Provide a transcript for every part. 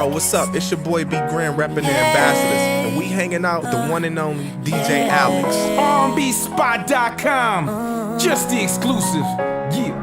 Yo, what's up? It's your boy B Grand repping the Ambassadors, and we hanging out with the one and only DJ Alex. RnBspot.com, just the exclusive. Yeah.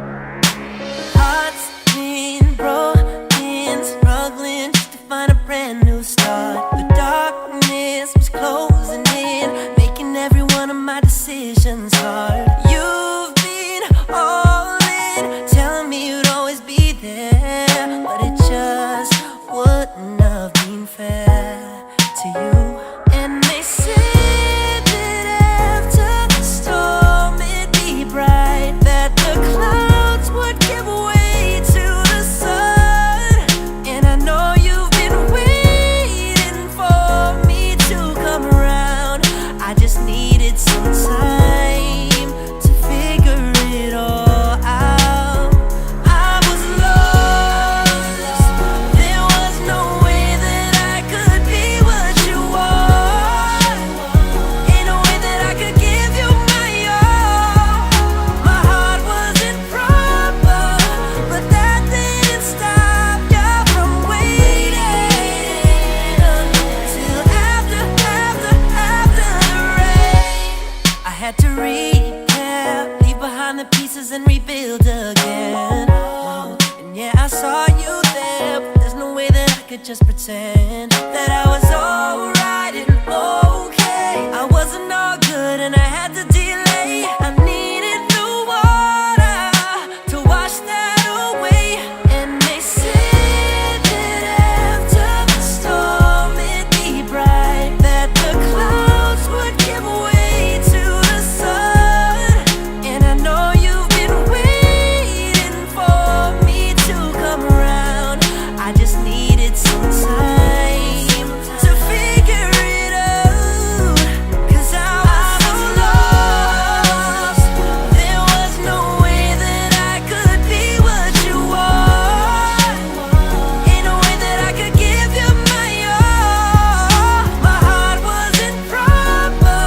Hearts been broken, struggling just to find a brand new start. The darkness was closing in, making every one of my decisions hard. You've been all in, telling me you'd always be there, but it just wouldn't have been fair to you. And they said that after the storm it'd be bright, that the clouds would give way to the sun. And I know you've been waiting for me to come around. I just needed some time to figure it all out. I was lost. There was no way that I could be what you want. Ain't no way that I could give you my all. My heart wasn't proper, but that didn't stop you from waiting till after the rain. I had to recap, leave behind the pieces and rebuild again. And yeah, I saw you there, but there's no way that I could just pretend that I was alright and okay. I wasn't all good and I had to delay. I needed new water to wash that away. And they said that after the storm it'd be bright, that the clouds would give way to the sun. And I know you've been waiting for me to come around. I just needed some time to figure it out. 'Cause I was lost. There was no way that I could be what you want. Ain't no way that I could give you my all. My heart wasn't proper,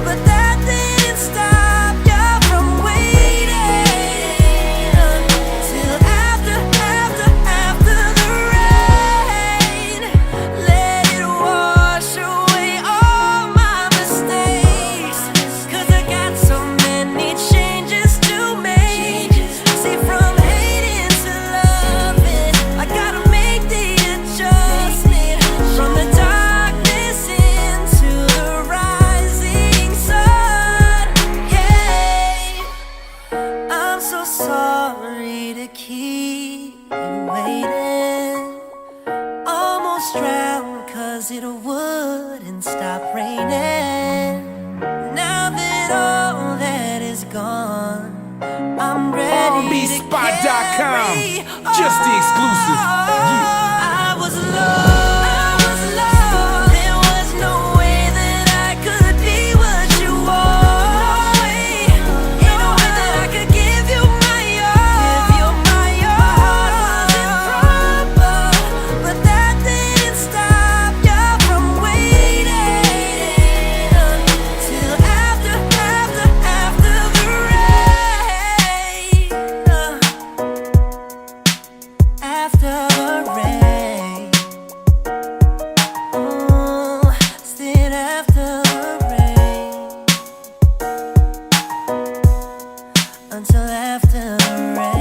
but that didn't stop you from waiting till after the rain. Let it wash away all my mistakes, 'cause I got so many changes to make. See, from hating to loving, I gotta make the adjustment. From the darkness into the rising sun. Yeah, I'm so sorry to keep you waiting. Almost drowned 'cause it wouldn't stop raining. Now that all that is gone, I'm ready to RnBspot.com, carry just the exclusive. Yeah. I was lost. There was no way that I could be what you want. Ain't no way that I could give you my all. My heart wasn't proper, but that didn't stop you from waiting till after the rain. After the rain, still after the rain, until after the rain.